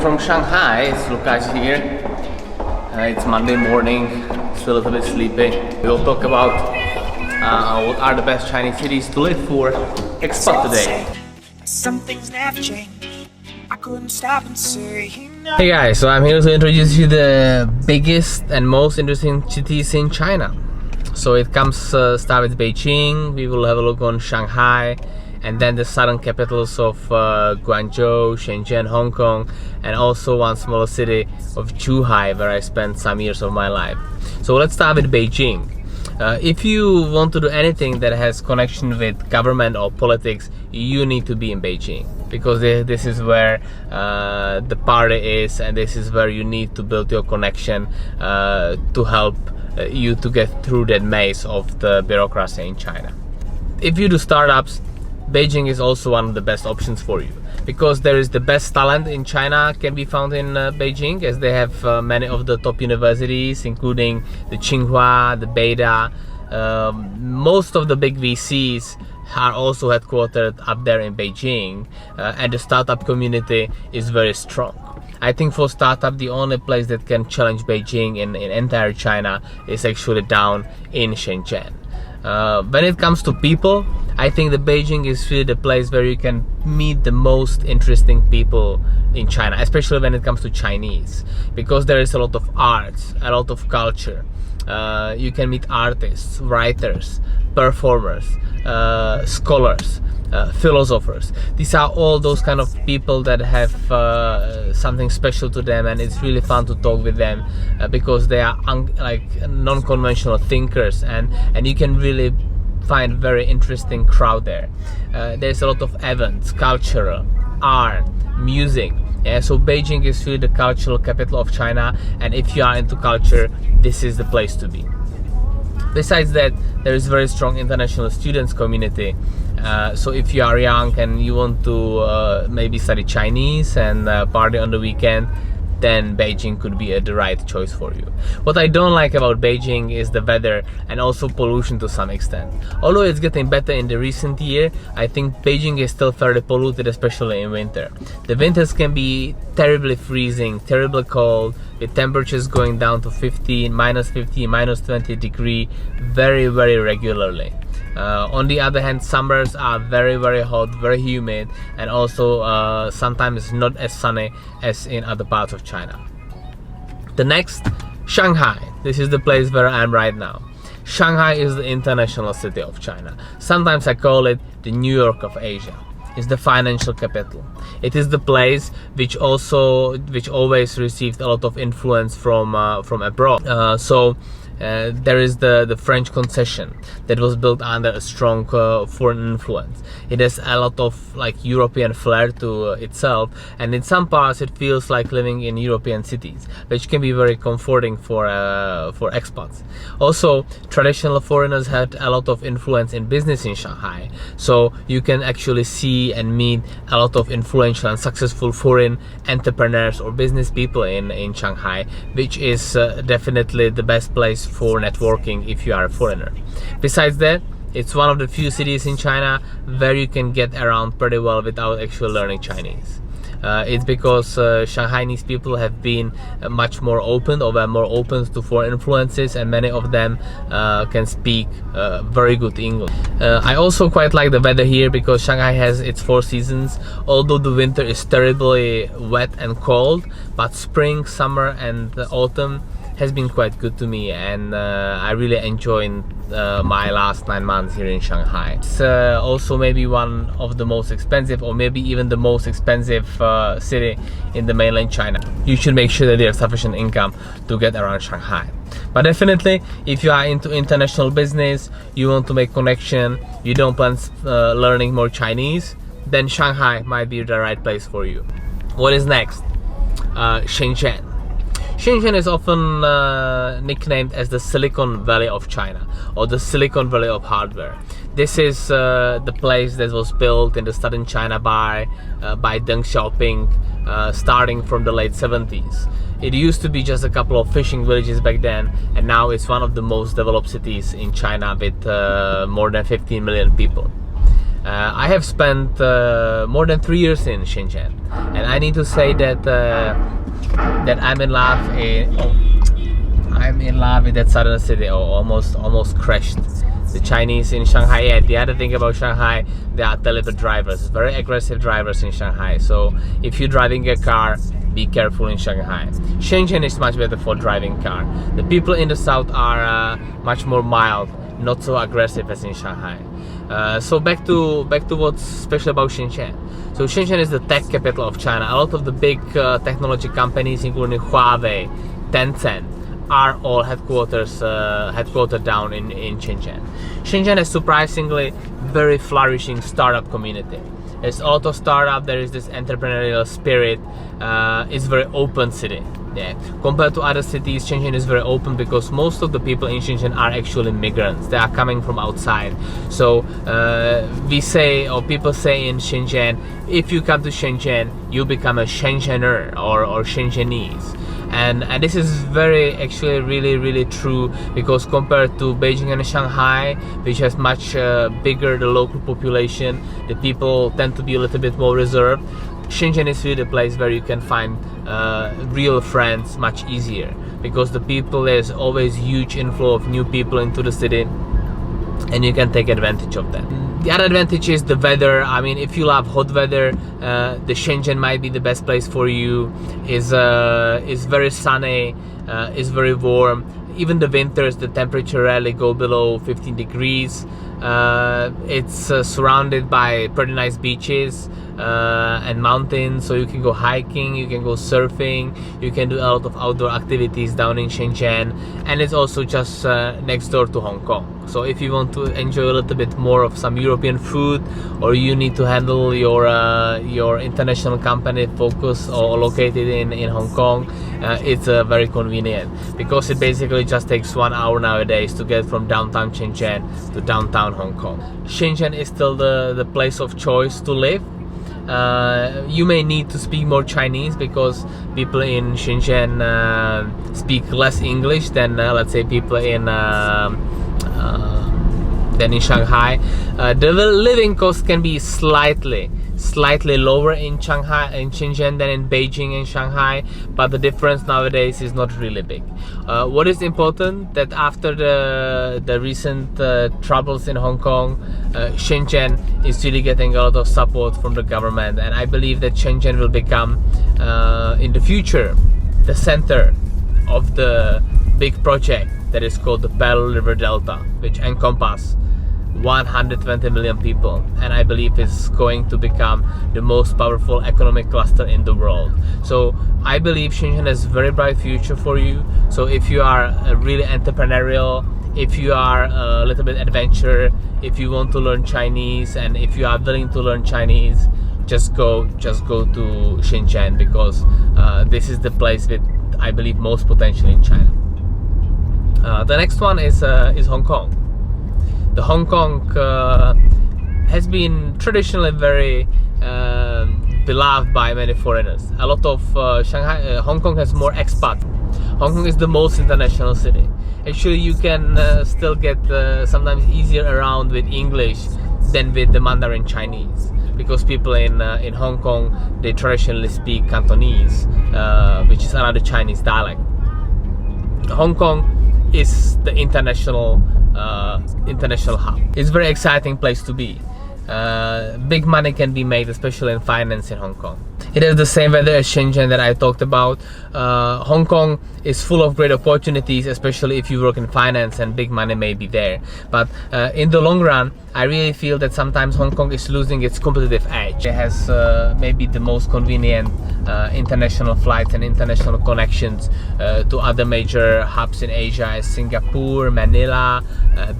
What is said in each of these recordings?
from Shanghai. It's Lucas here. It's Monday morning, still a little bit sleepy. We'll talk about what are the best Chinese cities to live for expat today. Some things never change. I couldn't stop and say no. Hey guys, so I'm here to introduce you the biggest and most interesting cities in China. So it comes start with Beijing. We will have a look on Shanghai, and then the southern capitals of Guangzhou, Shenzhen, Hong Kong, and also one smaller city of Zhuhai, where I spent some years of my life. So let's start with Beijing. If you want to do anything that has connection with government or politics, you need to be in Beijing, because this is where the party is, and this is where you need to build your connection to help you to get through that maze of the bureaucracy in China. If you do startups, Beijing is also one of the best options for you, because there is the best talent in China can be found in Beijing, as they have many of the top universities, including the Tsinghua, the Beida. Most of the big VCs are also headquartered up there in Beijing, and the startup community is very strong. I think for startup, the only place that can challenge Beijing in entire China is actually down in Shenzhen. When it comes to people, I think that Beijing is really the place where you can meet the most interesting people in China, especially when it comes to Chinese, because there is a lot of arts, a lot of culture. You can meet artists, writers, performers, scholars, philosophers. These are all those kind of people that have something special to them, and it's really fun to talk with them because they are like non-conventional thinkers, and you can really find very interesting crowd there. There's a lot of events, cultural, art, music. Yeah, so Beijing is really the cultural capital of China, and if you are into culture, this is the place to be. Besides that, there is very strong international students community. So if you are young and you want to maybe study Chinese and party on the weekend, then Beijing could be the right choice for you. What I don't like about Beijing is the weather and also pollution to some extent. Although it's getting better in the recent year, I think Beijing is still fairly polluted, especially in winter. The winters can be terribly freezing, terribly cold, with temperatures going down to 15, minus 20 degree very regularly. On the other hand, summers are very hot, very humid, and also sometimes not as sunny as in other parts of China. The next, Shanghai. This is the place where I am right now. Shanghai is the international city of China. Sometimes I call it the New York of Asia. It's the financial capital. It is the place which always received a lot of influence from abroad. There is the French concession that was built under a strong foreign influence. It has a lot of like European flair to itself, and in some parts it feels like living in European cities, which can be very comforting for expats. Also, traditional foreigners had a lot of influence in business in Shanghai, so you can actually see and meet a lot of influential and successful foreign entrepreneurs or business people in Shanghai, which is definitely the best place for networking if you are a foreigner. Besides that, it's one of the few cities in China where you can get around pretty well without actually learning Chinese. It's because Shanghainese people have been much more open, or were more open to foreign influences, and many of them can speak very good English. I also quite like the weather here, because Shanghai has its 4 seasons. Although the winter is terribly wet and cold, but spring, summer, and autumn has been quite good to me, and I really enjoyed my last 9 months here in Shanghai. It's also maybe one of the most expensive, or maybe even the most expensive city in the mainland China. You should make sure that you have sufficient income to get around Shanghai. But definitely, if you are into international business, you want to make connection, you don't plan learning more Chinese, then Shanghai might be the right place for you. What is next? Shenzhen. Shenzhen is often nicknamed as the Silicon Valley of China, or the Silicon Valley of hardware. This is the place that was built in the southern China by Deng Xiaoping, starting from the late 70s. It used to be just a couple of fishing villages back then, and now it's one of the most developed cities in China with more than 15 million people. I have spent more than 3 years in Shenzhen, and I need to say that I'm in love. I'm in love with that southern city. Almost crashed. The Chinese in Shanghai. Yeah, the other thing about Shanghai, they are deliberate drivers, very aggressive drivers in Shanghai. So if you're driving a car, be careful in Shanghai. Shenzhen is much better for driving car. The people in the south are much more mild, not so aggressive as in Shanghai. So back to what's special about Shenzhen. So Shenzhen is the tech capital of China. A lot of the big technology companies, including Huawei, Tencent, are all headquartered down in Shenzhen. Shenzhen is surprisingly very flourishing startup community. There's a lot of startup. There is this entrepreneurial spirit. It's very open city. Yeah. Compared to other cities, Shenzhen is very open because most of the people in Shenzhen are actually migrants. They are coming from outside. So we say, or people say in Shenzhen, if you come to Shenzhen, you become a Shenzhener or Shenzhenese. And this is actually really true, because compared to Beijing and Shanghai, which has much bigger the local population, the people tend to be a little bit more reserved. Shenzhen is really the place where you can find real friends much easier, because the people, there's always huge inflow of new people into the city, and you can take advantage of that. The other advantage is the weather. I mean, if you love hot weather, the Shenzhen might be the best place for you. It's very sunny, it's very warm. Even the winters, the temperature rarely go below 15 degrees. It's surrounded by pretty nice beaches and mountains, so you can go hiking, you can go surfing, you can do a lot of outdoor activities down in Shenzhen, and it's also just next door to Hong Kong. So if you want to enjoy a little bit more of some European food, or you need to handle your international company focus or located in Hong Kong, it's very convenient, because it basically just takes 1 hour nowadays to get from downtown Shenzhen to downtown Hong Kong. Shenzhen is still the place of choice to live. You may need to speak more Chinese, because people in Shenzhen speak less English than let's say people in Shanghai. The living cost can be slightly lower in Shenzhen than in Beijing and Shanghai, but the difference nowadays is not really big. What is important, that after the recent troubles in Hong Kong, Shenzhen is really getting a lot of support from the government, and I believe that Shenzhen will become in the future the center of the big project that is called the Pearl River Delta, which encompasses 120 million people, and I believe is going to become the most powerful economic cluster in the world. So I believe Shenzhen has a very bright future for you. So if you are really entrepreneurial, if you are a little bit adventure, if you want to learn Chinese, and if you are willing to learn Chinese, just go to Shenzhen, because this is the place with, I believe, most potential in China. The next one is Hong Kong. The Hong Kong has been traditionally very beloved by many foreigners. A lot of Hong Kong has more expats. Hong Kong is the most international city. Actually, you can still get sometimes easier around with English than with the Mandarin Chinese, because people in Hong Kong, they traditionally speak Cantonese, which is another Chinese dialect. Hong Kong is the international hub. It's a very exciting place to be. Big money can be made, especially in finance in Hong Kong. It has the same weather as Shenzhen that I talked about. Hong Kong is full of great opportunities, especially if you work in finance, and big money may be there. But in the long run, I really feel that sometimes Hong Kong is losing its competitive edge. It has maybe the most convenient international flights and international connections to other major hubs in Asia, as Singapore, Manila,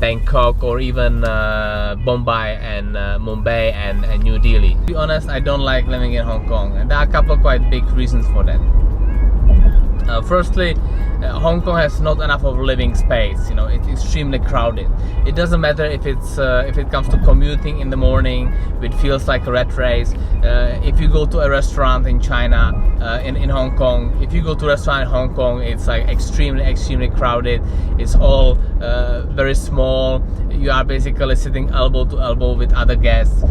Bangkok, or even Bombay and Mumbai and New Delhi. To be honest, I don't like living in Hong Kong, and there are a couple of quite big reasons for that. Firstly, Hong Kong has not enough of living space. You know, it's extremely crowded. It doesn't matter if it comes to commuting in the morning, it feels like a rat race. If you go to a restaurant in China, in Hong Kong, if you go to a restaurant in Hong Kong, it's like extremely crowded. It's all very small. you are basically sitting elbow to elbow with other guests,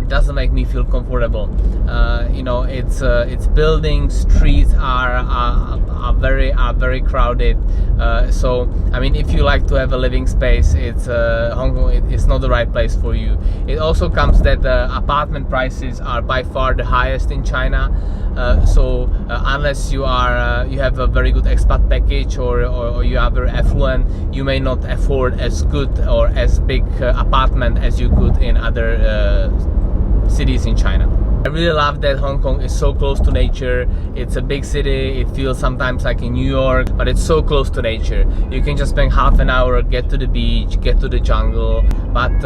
doesn't make me feel comfortable. You know, it's buildings, streets are very crowded. So I mean, if you like to have a living space, it's Hong Kong. It's not the right place for you. It also comes that the apartment prices are by far the highest in China. So unless you have a very good expat package or you are very affluent, you may not afford as good or as big apartment as you could in other cities in China. I really love that Hong Kong is so close to nature. It's a big city. It feels sometimes like in New York, but it's so close to nature. You can just spend half an hour, get to the beach, get to the jungle. But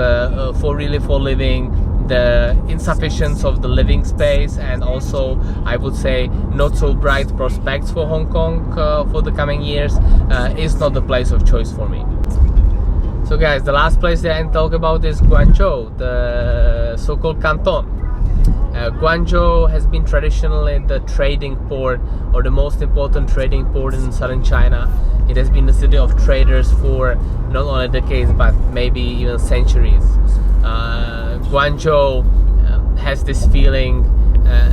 for living, the insufficiency of the living space and also I would say not so bright prospects for Hong Kong for the coming years is not the place of choice for me. So guys, the last place that I can talk about is Guangzhou, the so-called Canton. Guangzhou has been traditionally the trading port or the most important trading port in southern China. It has been the city of traders for not only decades but maybe even centuries. Guangzhou has this feeling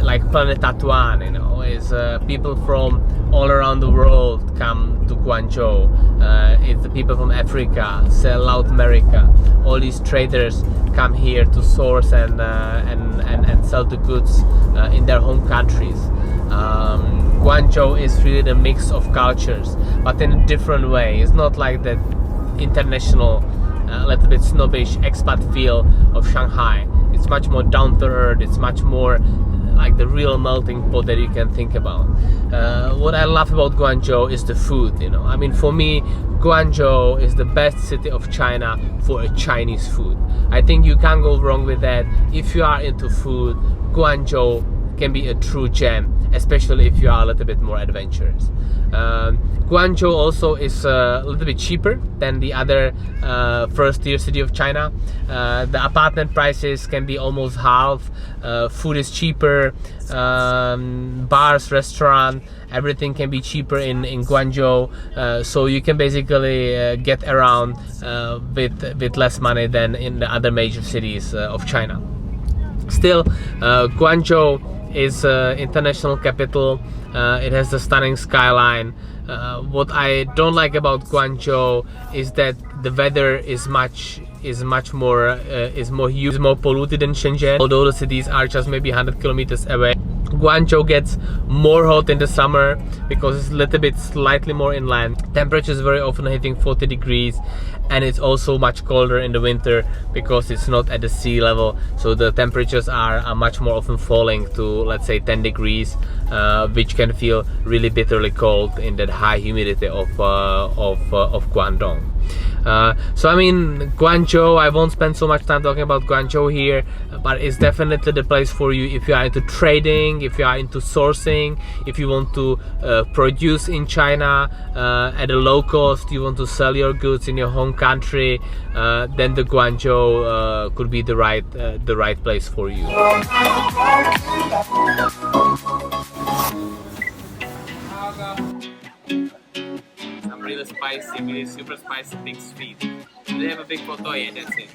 like Planet Tatuan, you know, is people from all around the world come to Guangzhou. It's the people from Africa, South America. All these traders come here to source and sell the goods in their home countries. Guangzhou is really the mix of cultures, but in a different way. It's not like that international, a little bit snobbish expat feel of Shanghai. It's much more down to earth. It's much more like the real melting pot that you can think about. What I love about Guangzhou is the food, you know. I mean, for me, Guangzhou is the best city of China for a Chinese food. I think you can't go wrong with that. If you are into food, Guangzhou can be a true gem, especially if you are a little bit more adventurous. Guangzhou also is a little bit cheaper than the other first tier city of China. The apartment prices can be almost half. Food is cheaper. Bars, restaurant, everything can be cheaper in Guangzhou. So you can basically get around with less money than in the other major cities of China. Still, Guangzhou is international capital. It has a stunning skyline. What I don't like about Guangzhou is that the weather is more polluted than Shenzhen. Although the cities are just maybe 100 kilometers away, Guangzhou gets more hot in the summer because it's a little bit slightly more inland. Temperatures very often hitting 40 degrees, and it's also much colder in the winter because it's not at the sea level, so the temperatures are much more often falling to, let's say, 10 degrees, which can feel really bitterly cold in that high humidity of Guangdong. So I mean, Guangzhou, I won't spend so much time talking about Guangzhou here, but it's definitely the place for you if you are into trading, if you are into sourcing, if you want to produce in China at a low cost, you want to sell your goods in your home country, then the Guangzhou could be the right place for you. Really spicy, really super spicy, big sweet. They have a big photo, yeah, that's it.